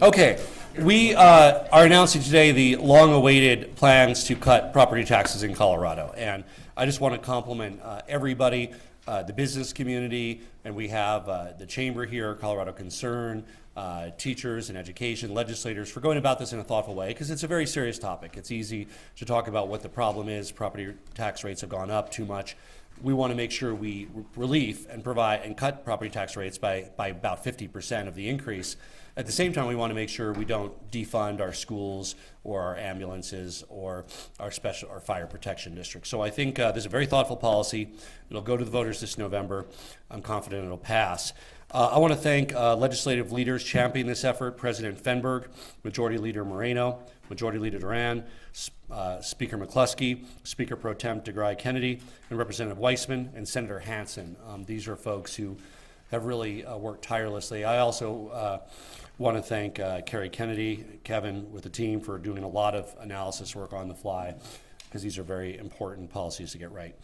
Okay, we are announcing today the long-awaited plans to cut property taxes in Colorado. And I just want to compliment everybody, the business community, and we have the chamber here, Colorado Concern, teachers and education, legislators, for going about this in a thoughtful way, because it's a very serious topic. It's easy to talk about what the problem is. Property tax rates have gone up too much. We want to make sure we relieve and provide and cut property tax rates by about 50% of the increase. At the same time, we want to make sure we don't defund our schools or our ambulances or our fire protection districts. So I think there's a very thoughtful policy. It'll go to the voters this November. I'm confident it'll pass. I want to thank legislative leaders championing this effort: President Fenberg, Majority Leader Moreno, Majority Leader Duran, Speaker McCluskey, Speaker Pro Tem DeGray Kennedy, and Representative Weissman and Senator Hansen. These are folks who have really worked tirelessly. I also want to thank Kerry Kennedy, Kevin, with the team for doing a lot of analysis work on the fly, because these are very important policies to get right.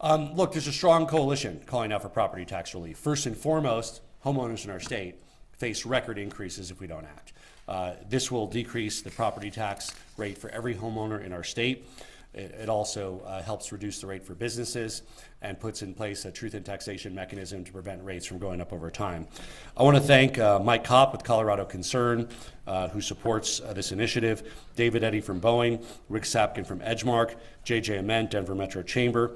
Look, there's a strong coalition calling out for property tax relief. First and foremost, homeowners in our state face record increases if we don't act. This will decrease the property tax rate for every homeowner in our state. It also helps reduce the rate for businesses and puts in place a truth in taxation mechanism to prevent rates from going up over time. I want to thank Mike Kopp with Colorado Concern, who supports this initiative, David Eddy from Boeing, Rick Sapkin from Edgemark, J.J. Ament, Denver Metro Chamber,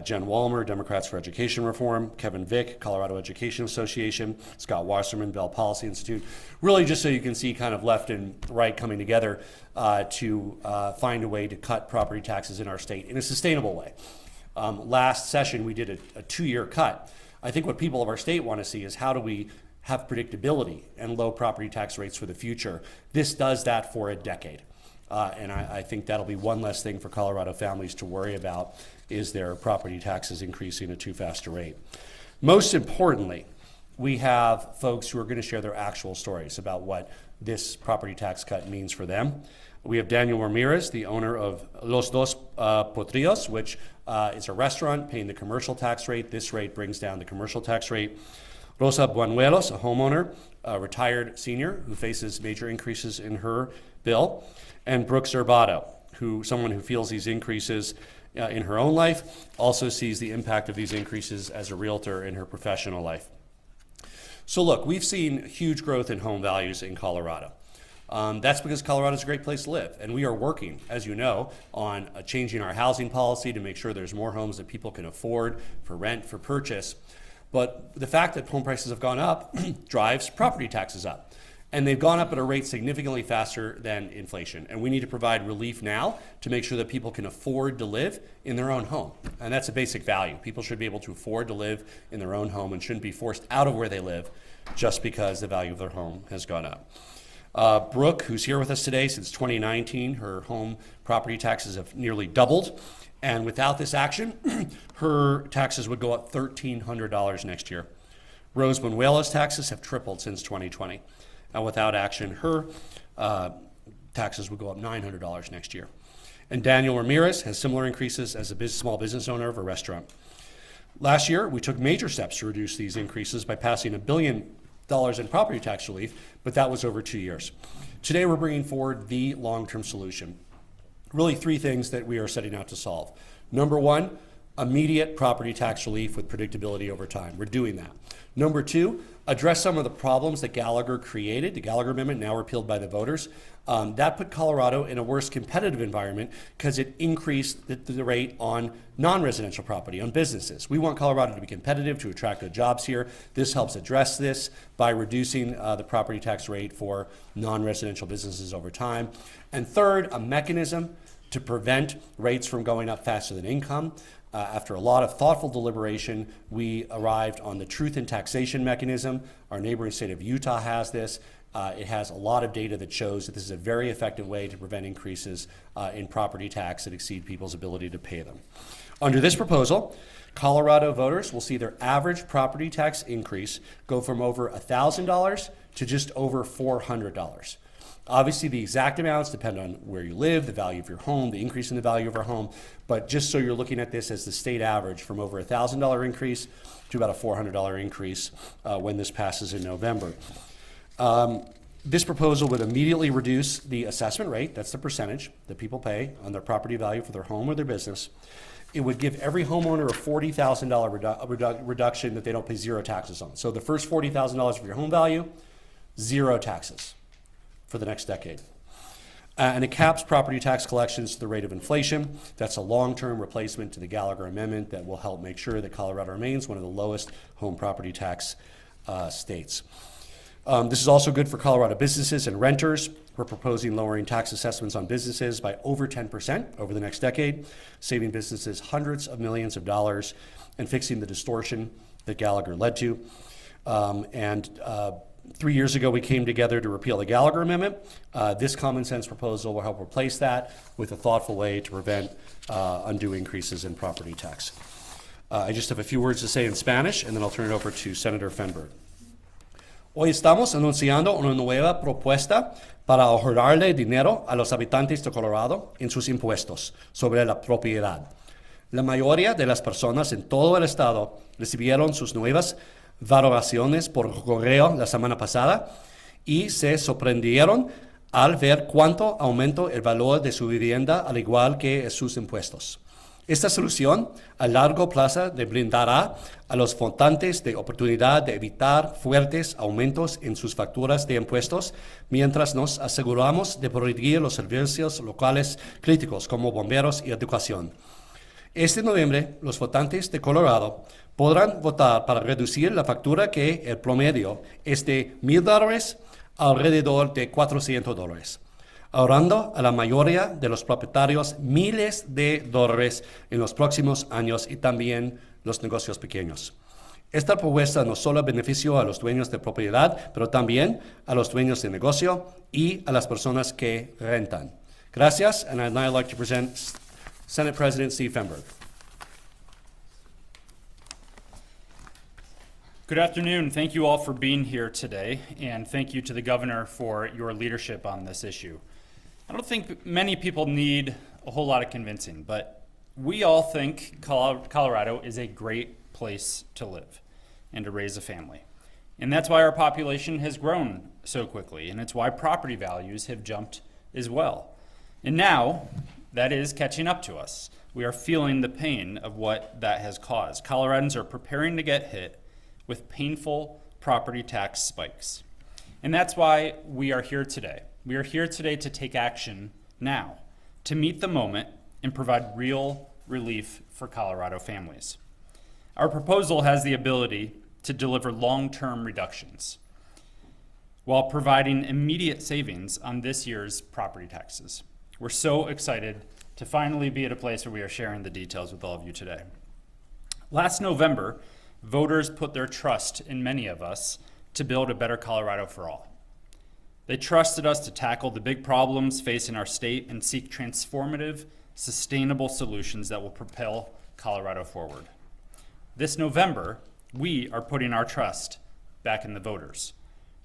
Jen Walmer, Democrats for Education Reform, Kevin Vick, Colorado Education Association, Scott Wasserman, Bell Policy Institute. Really just so you can see kind of left and right coming together to find a way to cut property taxes in our state in a sustainable way. Last session we did a 2-year cut. I think what people of our state want to see is how do we have predictability and low property tax rates for the future. This does that for a decade. And I think that'll be one less thing for Colorado families to worry about, is their property taxes increasing at too fast a rate. Most importantly, we have folks who are going to share their actual stories about what this property tax cut means for them. We have Daniel Ramirez, the owner of Los Dos Potrillos, which is a restaurant paying the commercial tax rate. This rate brings down the commercial tax rate. Rosa Buenuelos, a homeowner, a retired senior who faces major increases in her bill. And Brooke Zerbato, someone who feels these increases in her own life, also sees the impact of these increases as a realtor in her professional life. So look, we've seen huge growth in home values in Colorado. That's because Colorado is a great place to live, and we are working, as you know, on changing our housing policy to make sure there's more homes that people can afford for rent, for purchase. But the fact that home prices have gone up drives property taxes up. And they've gone up at a rate significantly faster than inflation. And we need to provide relief now to make sure that people can afford to live in their own home. And that's a basic value. People should be able to afford to live in their own home and shouldn't be forced out of where they live just because the value of their home has gone up. Brooke, who's here with us today since 2019, her home property taxes have nearly doubled. And without this action, her taxes would go up $1,300 next year. Rose Buenuelos' taxes have tripled since 2020. And without action, her taxes would go up $900 next year. And Daniel Ramirez has similar increases as a small business owner of a restaurant. Last year, we took major steps to reduce these increases by passing $1 billion in property tax relief, but that was over 2 years. Today, we're bringing forward the long-term solution. Really 3 things that we are setting out to solve. Number 1, immediate property tax relief with predictability over time. We're doing that. Number 2, address some of the problems that Gallagher created, the Gallagher Amendment, now repealed by the voters. That put Colorado in a worse competitive environment because it increased the rate on non-residential property, on businesses. We want Colorado to be competitive, to attract good jobs here. This helps address this by reducing the property tax rate for non-residential businesses over time. And third, a mechanism to prevent rates from going up faster than income. After a lot of thoughtful deliberation, we arrived on the truth in taxation mechanism. Our neighboring state of Utah has this. It has a lot of data that shows that this is a very effective way to prevent increases in property tax that exceed people's ability to pay them. Under this proposal, Colorado voters will see their average property tax increase go from over $1,000 to just over $400. Obviously, the exact amounts depend on where you live, the value of your home, the increase in the value of our home. But just so you're looking at this as the state average, from over $1,000 increase to about a $400 increase when this passes in November. This proposal would immediately reduce the assessment rate, that's the percentage that people pay on their property value for their home or their business. It would give every homeowner a $40,000 reduction that they don't pay zero taxes on. So the first $40,000 of your home value, zero taxes for the next decade. And it caps property tax collections to the rate of inflation. That's a long-term replacement to the Gallagher Amendment that will help make sure that Colorado remains one of the lowest home property tax states. This is also good for Colorado businesses and renters. We're proposing lowering tax assessments on businesses by over 10% over the next decade, saving businesses hundreds of millions of dollars and fixing the distortion that Gallagher led to. 3 years ago, we came together to repeal the Gallagher Amendment. This common sense proposal will help replace that with a thoughtful way to prevent undue increases in property tax. I just have a few words to say in Spanish, and then I'll turn it over to Senator Fenberg. Hoy estamos anunciando una nueva propuesta para ahorrarle dinero a los habitantes de Colorado en sus impuestos sobre la propiedad. La mayoría de las personas en todo el estado recibieron sus nuevas valoraciones por correo la semana pasada y se sorprendieron al ver cuánto aumentó el valor de su vivienda al igual que sus impuestos. Esta solución a largo plazo le brindará a los votantes de oportunidad de evitar fuertes aumentos en sus facturas de impuestos mientras nos aseguramos de proteger los servicios locales críticos como bomberos y educación. Este noviembre, los votantes de Colorado podrán votar para reducir la factura que el promedio es de $1,000 a alrededor de $400, ahorrando a la mayoría de los propietarios miles de dólares en los próximos años y también los negocios pequeños. Esta propuesta no solo beneficia a los dueños de propiedad, pero también a los dueños de negocio y a las personas que rentan. Gracias, and I'd now like to present Senate President Steve Fenberg. Good afternoon. Thank you all for being here today, and thank you to the governor for your leadership on this issue. I don't think many people need a whole lot of convincing, but we all think Colorado is a great place to live and to raise a family. And that's why our population has grown so quickly, and it's why property values have jumped as well. And now, that is catching up to us. We are feeling the pain of what that has caused. Coloradans are preparing to get hit with painful property tax spikes. And that's why we are here today. We are here today to take action now, to meet the moment and provide real relief for Colorado families. Our proposal has the ability to deliver long-term reductions while providing immediate savings on this year's property taxes. We're so excited to finally be at a place where we are sharing the details with all of you today. Last November, voters put their trust in many of us to build a better Colorado for all. They trusted us to tackle the big problems facing our state and seek transformative, sustainable solutions that will propel Colorado forward. This November, we are putting our trust back in the voters.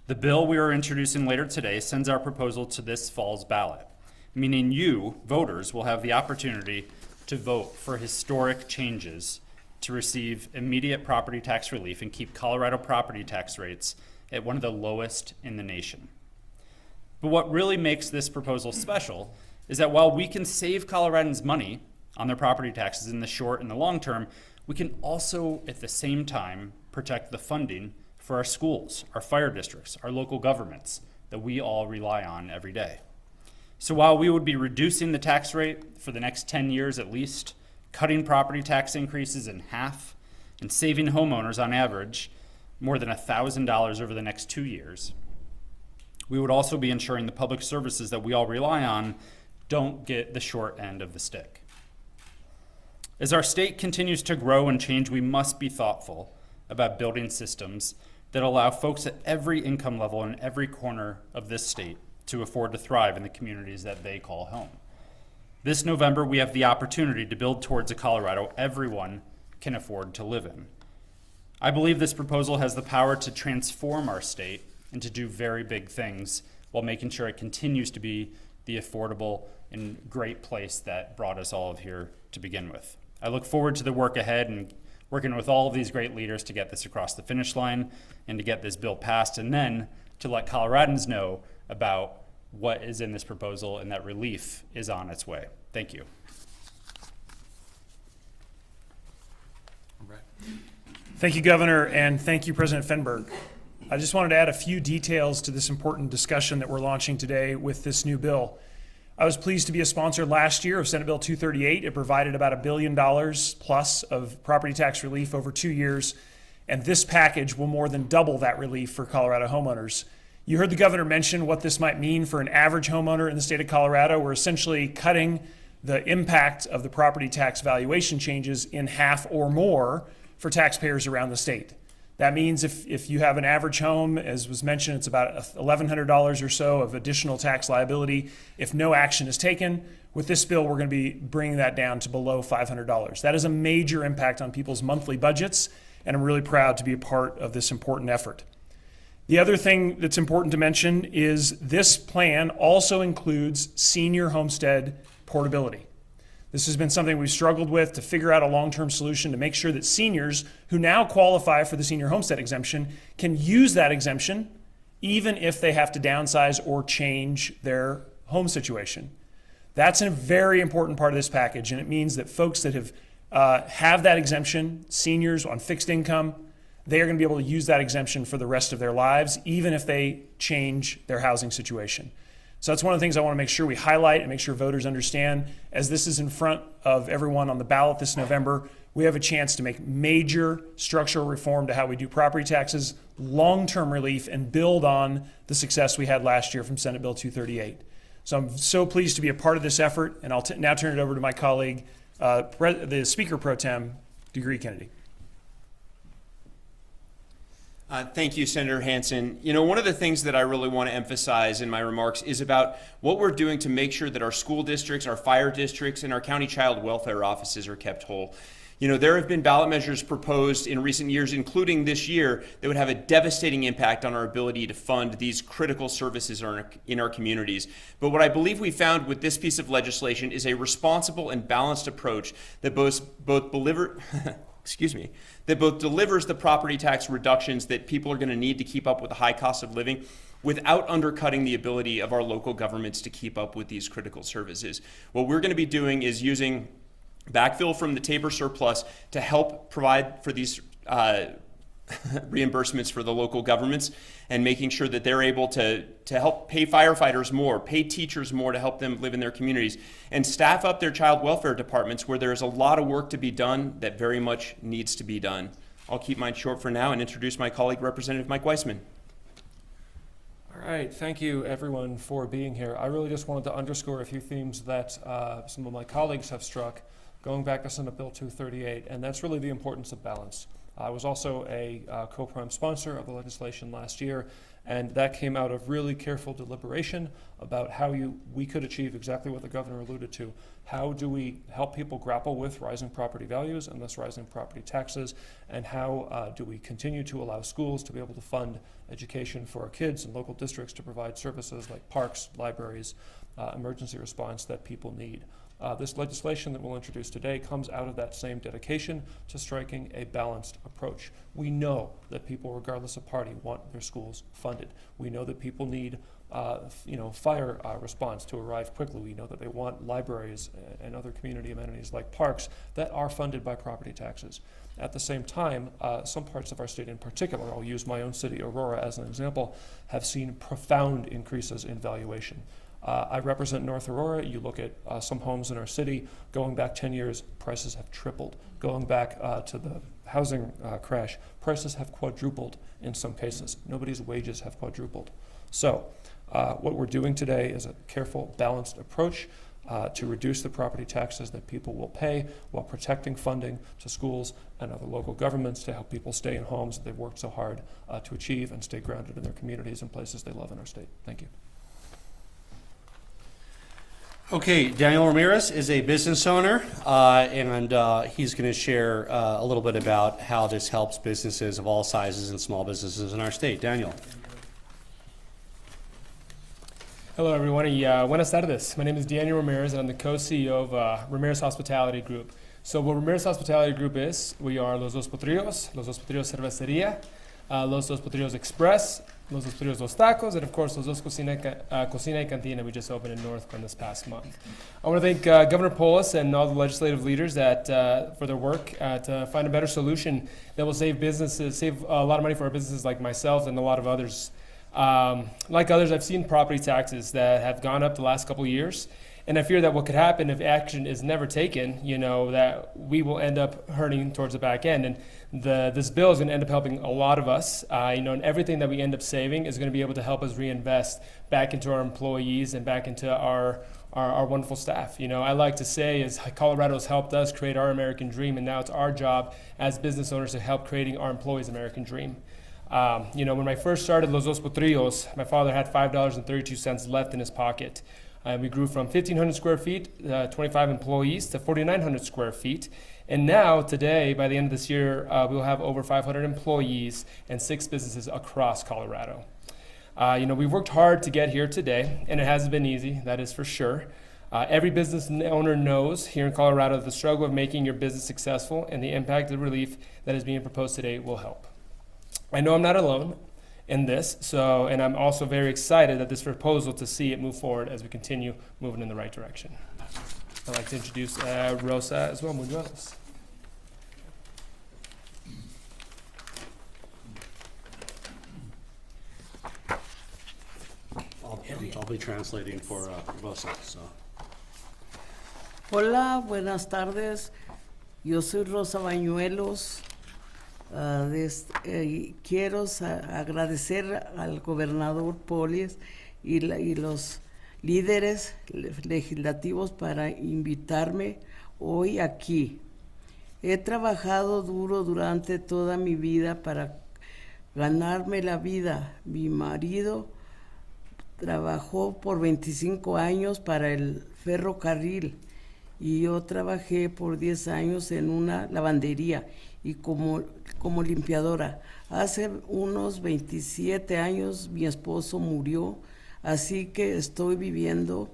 The bill we are introducing later today sends our proposal to this fall's ballot, meaning you, voters, will have the opportunity to vote for historic changes to receive immediate property tax relief and keep Colorado property tax rates at one of the lowest in the nation. But what really makes this proposal special is that while we can save Coloradans money on their property taxes in the short and the long term, we can also at the same time protect the funding for our schools, our fire districts, our local governments that we all rely on every day. So while we would be reducing the tax rate for the next 10 years at least, cutting property tax increases in half, and saving homeowners on average more than $1,000 over the next 2 years, we would also be ensuring the public services that we all rely on don't get the short end of the stick. As our state continues to grow and change, we must be thoughtful about building systems that allow folks at every income level in every corner of this state to afford to thrive in the communities that they call home. This November, we have the opportunity to build towards a Colorado everyone can afford to live in. I believe this proposal has the power to transform our state and to do very big things while making sure it continues to be the affordable and great place that brought us all here to begin with. I look forward to the work ahead and working with all of these great leaders to get this across the finish line and to get this bill passed. And then to let Coloradans know about what is in this proposal and that relief is on its way. Thank you. Thank you, Governor, and thank you, President Fenberg. I just wanted to add a few details to this important discussion that we're launching today with this new bill. I was pleased to be a sponsor last year of Senate Bill 238. It provided about $1 billion plus of property tax relief over 2 years, and this package will more than double that relief for Colorado homeowners. You heard the governor mention what this might mean for an average homeowner in the state of Colorado. We're essentially cutting the impact of the property tax valuation changes in half or more for taxpayers around the state. That means if you have an average home, as was mentioned, it's about $1,100 or so of additional tax liability. If no action is taken, with this bill, we're going to be bringing that down to below $500. That is a major impact on people's monthly budgets, and I'm really proud to be a part of this important effort. The other thing that's important to mention is this plan also includes senior homestead portability. This has been something we've struggled with to figure out a long-term solution to make sure that seniors who now qualify for the senior homestead exemption can use that exemption even if they have to downsize or change their home situation. That's a very important part of this package, and it means that folks that have that exemption, seniors on fixed income, they are going to be able to use that exemption for the rest of their lives, even if they change their housing situation. So that's one of the things I want to make sure we highlight and make sure voters understand. As this is in front of everyone on the ballot this November, we have a chance to make major structural reform to how we do property taxes, long-term relief, and build on the success we had last year from Senate Bill 238. So I'm so pleased to be a part of this effort, and I'll now turn it over to my colleague, the Speaker Pro Tem, DeGree Kennedy. Thank you, Senator Hansen. You know, one of the things that I really want to emphasize in my remarks is about what we're doing to make sure that our school districts, our fire districts, and our county child welfare offices are kept whole. You know, there have been ballot measures proposed in recent years, including this year, that would have a devastating impact on our ability to fund these critical services in our communities. But what I believe we found with this piece of legislation is a responsible and balanced approach that both delivers the property tax reductions that people are going to need to keep up with the high cost of living without undercutting the ability of our local governments to keep up with these critical services. What we're going to be doing is using backfill from the Tabor surplus to help provide for these reimbursements for the local governments, and making sure that they're able to help pay firefighters more, pay teachers more to help them live in their communities, and staff up their child welfare departments where there's a lot of work to be done that very much needs to be done. I'll keep mine short for now and introduce my colleague, Representative Mike Weissman. All right, thank you everyone for being here. I really just wanted to underscore a few themes that some of my colleagues have struck going back to Senate Bill 238, and that's really the importance of balance. I was also a co-prime sponsor of the legislation last year, and that came out of really careful deliberation about how we could achieve exactly what the governor alluded to. How do we help people grapple with rising property values and thus rising property taxes, and how do we continue to allow schools to be able to fund education for our kids and local districts to provide services like parks, libraries, emergency response that people need. This legislation that we'll introduce today comes out of that same dedication to striking a balanced approach. We know that people, regardless of party, want their schools funded. We know that people need fire response to arrive quickly. We know that they want libraries and other community amenities like parks that are funded by property taxes. At the same time, some parts of our state in particular, I'll use my own city, Aurora, as an example, have seen profound increases in valuation. I represent North Aurora. You look at some homes in our city, going back 10 years, prices have tripled. Going back to the housing crash, prices have quadrupled in some cases. Nobody's wages have quadrupled. So what we're doing today is a careful, balanced approach to reduce the property taxes that people will pay while protecting funding to schools and other local governments to help people stay in homes that they've worked so hard to achieve and stay grounded in their communities and places they love in our state. Thank you. Okay, Daniel Ramirez is a business owner, and he's going to share a little bit about how this helps businesses of all sizes and small businesses in our state. Daniel. Hello, everyone, y buenas tardes. My name is Daniel Ramirez, and I'm the co-CEO of Ramirez Hospitality Group. So what Ramirez Hospitality Group is, we are Los Dos Potrillos Cerveceria, Los Dos Potrillos Express, Los Dos Prios Dos Tacos, and of course Los Dos Cocina y Cantina we just opened in North Bend this past month. I want to thank Governor Polis and all the legislative leaders for their work to find a better solution that will save a lot of money for our businesses like myself and a lot of others. Like others, I've seen property taxes that have gone up the last couple of years, and I fear that what could happen if action is never taken, that we will end up hurting towards the back end. And this bill is going to end up helping a lot of us, and everything that we end up saving is going to be able to help us reinvest back into our employees and back into our wonderful staff. I like to say is Colorado's helped us create our American dream, and now it's our job as business owners to help creating our employees' American dream. When I first started Los Dos Potrillos, my father had $5.32 left in his pocket. We grew from 1,500 square feet, 25 employees, to 4,900 square feet. And now, today, by the end of this year, we'll have over 500 employees and 6 businesses across Colorado. We've worked hard to get here today, and it hasn't been easy, that is for sure. Every business owner knows here in Colorado that the struggle of making your business successful and the impact of relief that is being proposed today will help. I know I'm not alone in this, and I'm also very excited that this proposal to see it move forward as we continue moving in the right direction. I'd like to introduce Rosa as well, Munoz. I'll be translating for Rosa. So. Hola, buenas tardes. Yo soy Rosa Bañuelos. Quiero agradecer al gobernador Polis y los líderes legislativos para invitarme hoy aquí. He trabajado duro durante toda mi vida para ganarme la vida. Mi marido trabajó por 25 años para el ferrocarril y yo trabajé por 10 años en una lavandería y como limpiadora. Hace unos 27 años mi esposo murió, así que estoy viviendo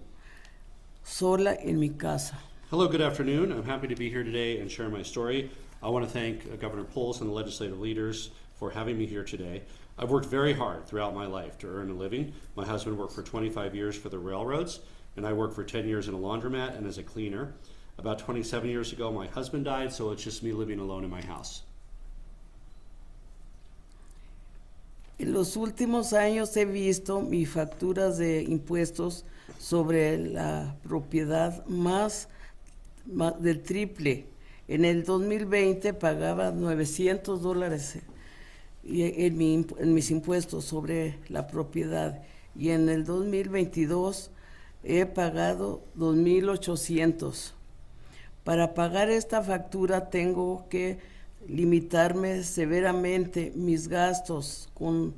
sola en mi casa. Hello, good afternoon. I'm happy to be here today and share my story. I want to thank Governor Polis and the legislative leaders for having me here today. I've worked very hard throughout my life to earn a living. My husband worked for 25 years for the railroads, and I worked for 10 years in a laundromat and as a cleaner. About 27 years ago, my husband died, so it's just me living alone in my house. En los últimos años he visto mis facturas de impuestos sobre la propiedad más del triple. En el 2020 pagaba $900 en mis impuestos sobre la propiedad y en el 2022 he pagado $2,800. Para pagar esta factura tengo que limitarme severamente mis gastos con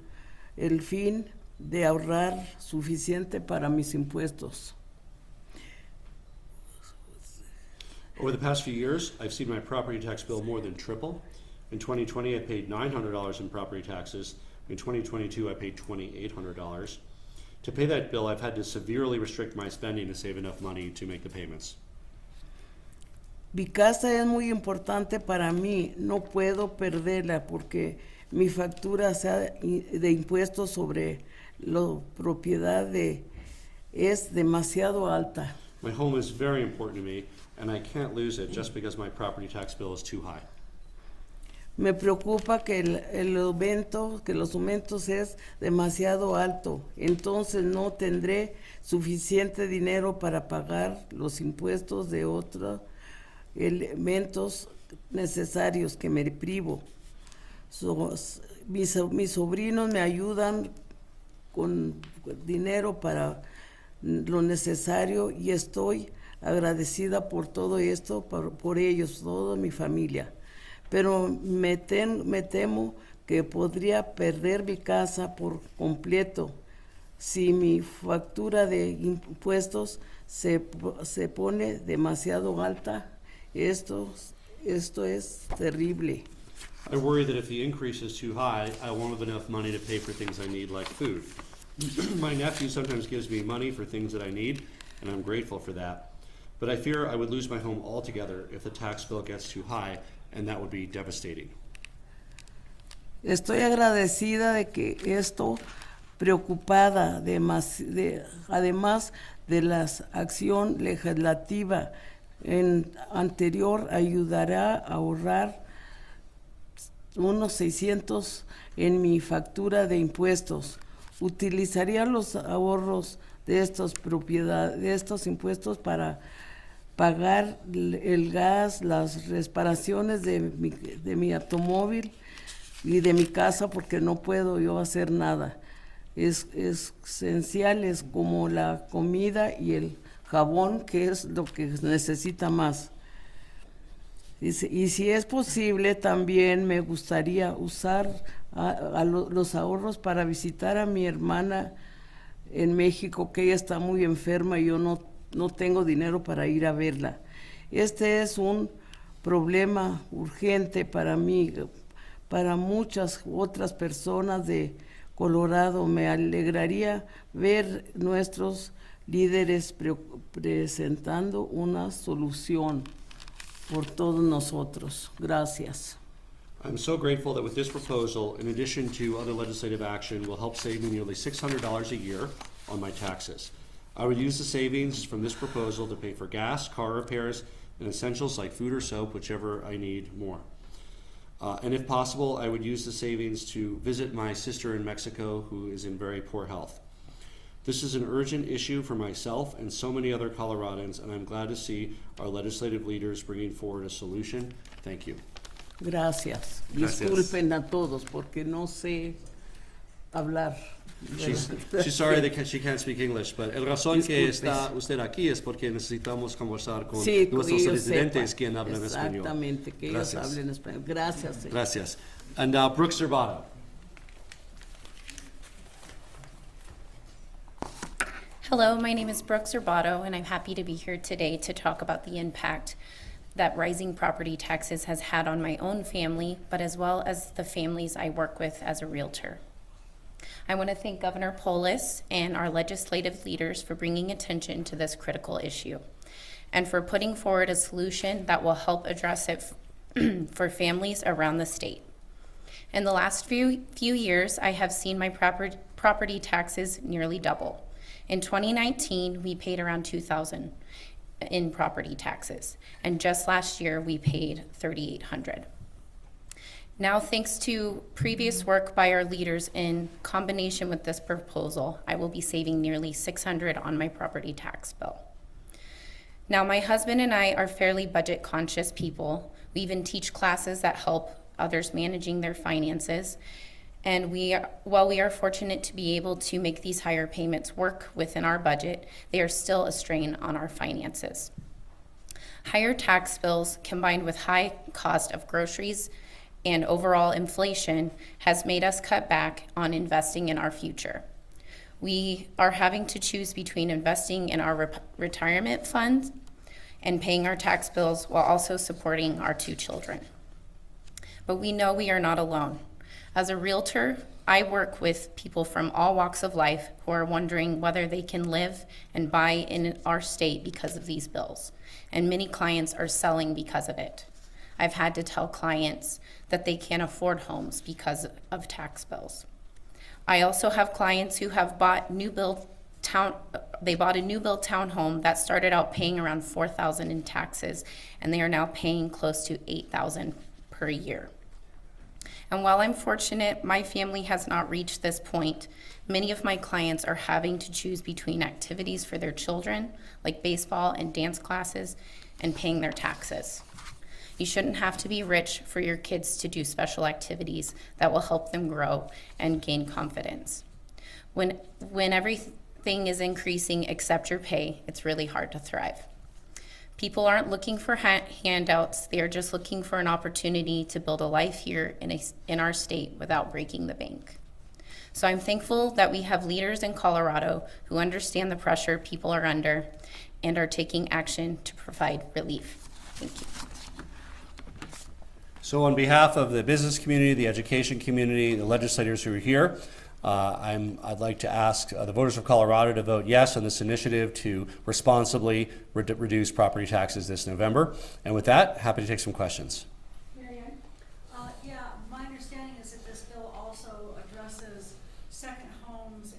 el fin de ahorrar suficiente para mis impuestos. Over the past few years, I've seen my property tax bill more than triple. In 2020, I paid $900 in property taxes. In 2022, I paid $2,800. To pay that bill, I've had to severely restrict my spending to save enough money to make the payments. Mi casa es muy importante para mí, no puedo perderla porque mi factura de impuestos sobre la propiedad es demasiado alta. My home is very important to me, and I can't lose it just because my property tax bill is too high. Me preocupa que los aumentos es demasiado alto, entonces no tendré suficiente dinero para pagar los impuestos de otros elementos necesarios que me privo. Mis sobrinos me ayudan con dinero para lo necesario y estoy agradecida por todo esto, por ellos, toda mi familia. Pero me temo que podría perder mi casa por completo si mi factura de impuestos se pone demasiado alta. Esto es terrible. I worry that if the increase is too high, I won't have enough money to pay for things I need like food. My nephew sometimes gives me money for things that I need, and I'm grateful for that. But I fear I would lose my home altogether if the tax bill gets too high, and that would be devastating. Estoy agradecida de que esto preocupada además de la acción legislativa anterior ayudará a ahorrar unos 600 en mi factura de impuestos. Utilizaría los ahorros de estos impuestos para pagar el gas, las reparaciones de mi automóvil y de mi casa, porque no puedo yo hacer nada. Es esenciales como la comida y el jabón, que es lo que necesita más. Y si es posible, también me gustaría usar los ahorros para visitar a mi hermana en México, que ella está muy enferma y yo no tengo dinero para ir a verla. Este es un problema urgente para mí, para muchas otras personas de Colorado. Me alegraría ver nuestros líderes presentando una solución por todos nosotros. Gracias. I'm so grateful that with this proposal, in addition to other legislative action, will help save me nearly $600 a year on my taxes. I would use the savings from this proposal to pay for gas, car repairs, and essentials like food or soap, whichever I need more. And if possible, I would use the savings to visit my sister in Mexico, who is in very poor health. This is an urgent issue for myself and so many other Coloradans, and I'm glad to see our legislative leaders bringing forward a solution. Thank you. Gracias. Gracias. Disculpen a todos porque no sé hablar. She's sorry that she can't speak English, but el razón que está usted aquí es porque necesitamos conversar con Sí, que nuestros ellos residentes sepan. quien hablan español. Exactamente, que Gracias. ellos hablen español. Gracias. Señor. Gracias. And now Brooke Zerbato. Hello, my name is Brooke Zerbato, and I'm happy to be here today to talk about the impact that rising property taxes has had on my own family, but as well as the families I work with as a realtor. I want to thank Governor Polis and our legislative leaders for bringing attention to this critical issue and for putting forward a solution that will help address it for families around the state. In the last few years, I have seen my property taxes nearly double. In 2019, we paid around $2,000 in property taxes, and just last year we paid $3,800. Now, thanks to previous work by our leaders in combination with this proposal, I will be saving nearly $600 on my property tax bill. Now, my husband and I are fairly budget conscious people. We even teach classes that help others managing their finances. And while we are fortunate to be able to make these higher payments work within our budget, they are still a strain on our finances. Higher tax bills combined with high cost of groceries and overall inflation has made us cut back on investing in our future. We are having to choose between investing in our retirement funds and paying our tax bills while also supporting our 2 children. But we know we are not alone. As a realtor, I work with people from all walks of life who are wondering whether they can live and buy in our state because of these bills, and many clients are selling because of it. I've had to tell clients that they can't afford homes because of tax bills. I also have clients who have bought a new build townhome that started out paying around $4,000 in taxes, and they are now paying close to $8,000 per year. And while I'm fortunate my family has not reached this point, many of my clients are having to choose between activities for their children, like baseball and dance classes, and paying their taxes. You shouldn't have to be rich for your kids to do special activities that will help them grow and gain confidence. When everything is increasing except your pay, it's really hard to thrive. People aren't looking for handouts, they are just looking for an opportunity to build a life here in our state without breaking the bank. So I'm thankful that we have leaders in Colorado who understand the pressure people are under and are taking action to provide relief. Thank you. So on behalf of the business community, the education community, the legislators who are here, I'd like to ask the voters of Colorado to vote yes on this initiative to responsibly reduce property taxes this November. And with that, happy to take some questions. Marianne? Yeah, my understanding is that this bill also addresses second homes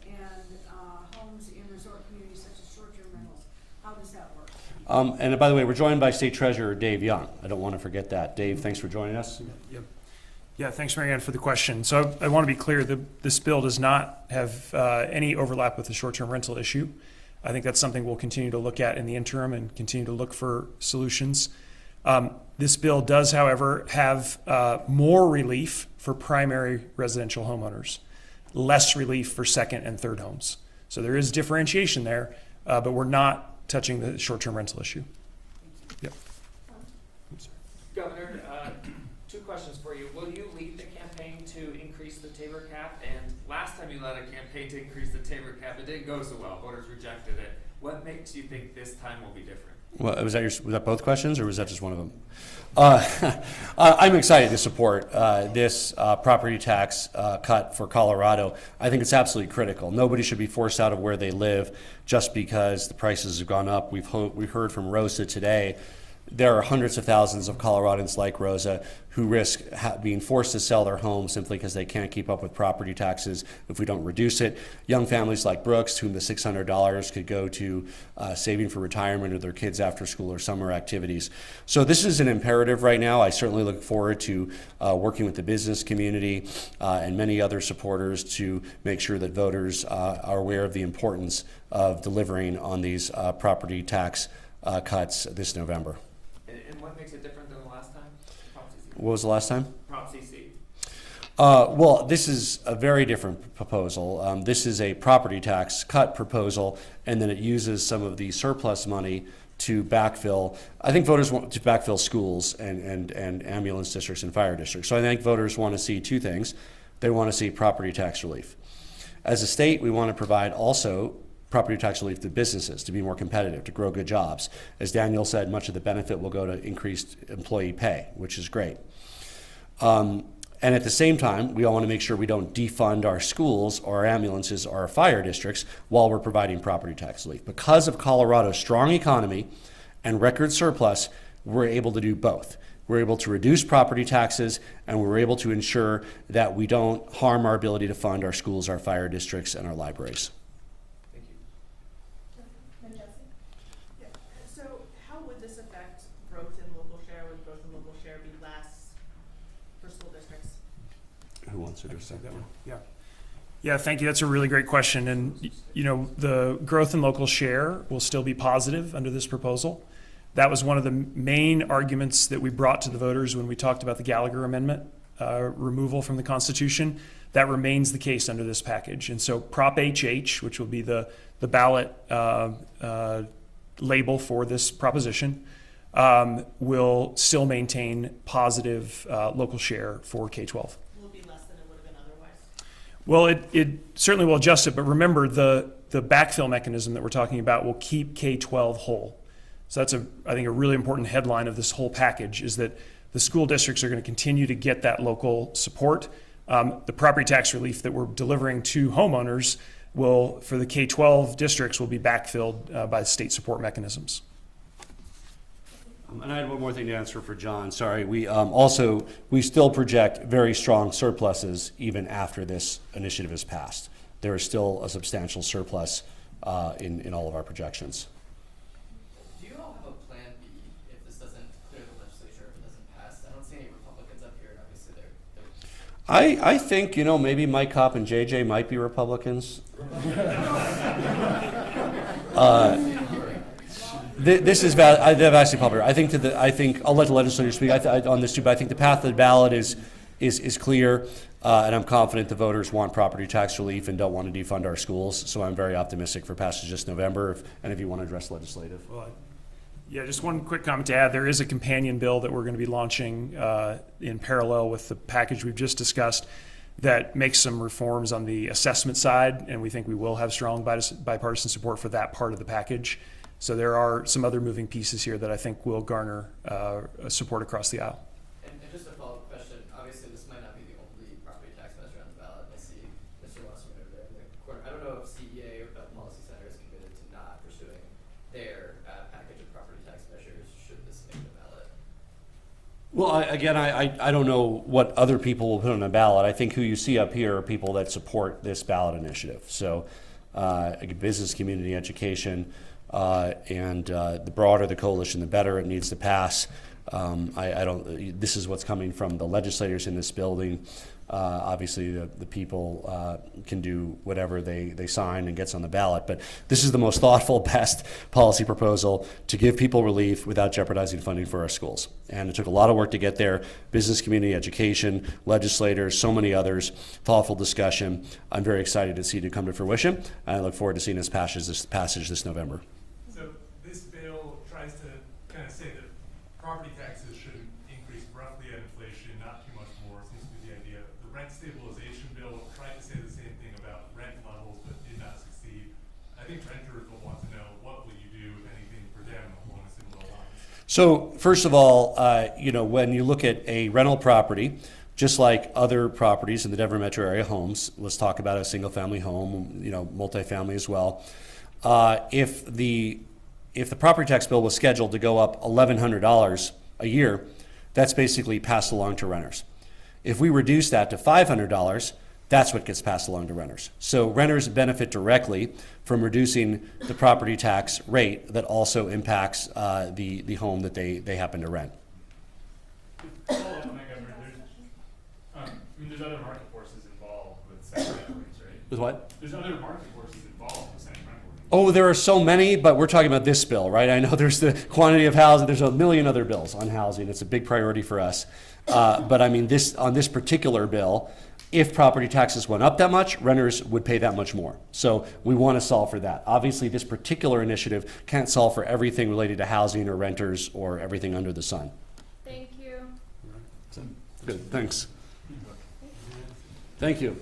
to our community, such as short-term rentals. How does that work? And by the way, we're joined by State Treasurer Dave Young. I don't want to forget that. Dave, thanks for joining us. Yeah, thanks, Marianne, for the question. So I want to be clear, this bill does not have any overlap with the short-term rental issue. I think that's something we'll continue to look at in the interim and continue to look for solutions. This bill does, however, have more relief for primary residential homeowners, less relief for second and third homes. So there is differentiation there, but we're not touching the short-term rental issue. Yep. Governor, two questions for you. Will you lead the campaign to increase the Tabor cap? And last time you led a campaign to increase the Tabor cap, it didn't go so well. Voters rejected it. What makes you think this time will be different? Well, was that both questions, or was that just one of them? I'm excited to support this property tax cut for Colorado. I think it's absolutely critical. Nobody should be forced out of where they live just because the prices have gone up. We've heard from Rosa today. There are hundreds of thousands of Coloradans like Rosa who risk being forced to sell their home simply because they can't keep up with property taxes if we don't reduce it. Young families like Brooks, whom the $600 could go to saving for retirement or their kids' after school or summer activities. So this is an imperative right now. I certainly look forward to working with the business community and many other supporters to make sure that voters are aware of the importance of delivering on these property tax cuts this November. And what makes it different than the last time? Prop CC. What was the last time? Prop CC. Well, this is a very different proposal. This is a property tax cut proposal, and then it uses some of the surplus money to backfill. I think voters want to backfill schools and ambulance districts and fire districts. So I think voters want to see two things. They want to see property tax relief. As a state, we want to provide also property tax relief to businesses to be more competitive, to grow good jobs. As Daniel said, much of the benefit will go to increased employee pay, which is great. And at the same time, we all want to make sure we don't defund our schools or our ambulances or our fire districts while we're providing property tax relief. Because of Colorado's strong economy and record surplus, we're able to do both. We're able to reduce property taxes, and we're able to ensure that we don't harm our ability to fund our schools, our fire districts, and our libraries. So how would this affect growth in local share? Would growth in local share be less for school districts? Who wants to address that one? Yeah, thank you. That's a really great question. And, you know, the growth in local share will still be positive under this proposal. That was one of the main arguments that we brought to the voters when we talked about the Gallagher Amendment removal from the Constitution. That remains the case under this package. And so Prop HH, which will be the ballot label for this proposition, will still maintain positive local share for K-12. Will it be less than it would have been otherwise? Well, it certainly will adjust it, but remember the backfill mechanism that we're talking about will keep K-12 whole. So that's I think a really important headline of this whole package is that the school districts are going to continue to get that local support. The property tax relief that we're delivering to homeowners will, for the K-12 districts, will be backfilled by state support mechanisms. And I had one more thing to answer for John. Sorry. We still project very strong surpluses even after this initiative is passed. There is still a substantial surplus in all of our projections. Do you all have a plan B if this doesn't clear the legislature, if it doesn't pass? I don't see any Republicans up here, and obviously they're I think, maybe Mike Kopp and JJ might be Republicans. This is vastly popular. I think I'll let the legislature speak on this too, but I think the path to the ballot is clear, and I'm confident the voters want property tax relief and don't want to defund our schools. So I'm very optimistic for passage this November. If you want to address legislative. Yeah, just one quick comment to add. There is a companion bill that we're going to be launching in parallel with the package we've just discussed that makes some reforms on the assessment side, and we think we will have strong bipartisan support for that part of the package. So there are some other moving pieces here that I think will garner support across the aisle. And just a follow-up question, obviously this might not be the only property tax measure on the ballot. I see Mr. Wasserman over there in the corner. I don't know if CEA or Bell Policy Center is committed to not pursuing their package of property tax measures should this make the ballot. Well, I don't know what other people will put on the ballot. I think who you see up here are people that support this ballot initiative. So business community education, and the broader the coalition, the better it needs to pass. This is what's coming from the legislators in this building. Obviously, the people can do whatever they sign and gets on the ballot, but this is the most thoughtful, best policy proposal to give people relief without jeopardizing funding for our schools. And it took a lot of work to get there. Business community, education, legislators, so many others, thoughtful discussion. I'm very excited to see it come to fruition, and I look forward to seeing this passage this November. So this bill tries to kind of say that property taxes should increase roughly at inflation, not too much more, seems to be the idea. The rent stabilization bill tried to say the same thing about rent levels, but did not succeed. I think renters will want to know, what will you do, if anything, for them along a similar lines? So first of all, when you look at a rental property, just like other properties in the Denver metro area, homes, let's talk about a single family home, multifamily as well. If the property tax bill was scheduled to go up $1,100 a year, that's basically passed along to renters. If we reduce that to $500, that's what gets passed along to renters. So renters benefit directly from reducing the property tax rate that also impacts the home that they happen to rent. Follow up on that, Governor. There's other market forces involved with setting rent rates, right? With what? There's other market forces involved with setting rent rates. Oh, there are so many, but we're talking about this bill, right? I know there's the quantity of housing. There's a million other bills on housing. It's a big priority for us. But I mean, on this particular bill, if property taxes went up that much, renters would pay that much more. So we want to solve for that. Obviously, this particular initiative can't solve for everything related to housing or renters or everything under the sun. Thank you. Good, thanks. Thank you.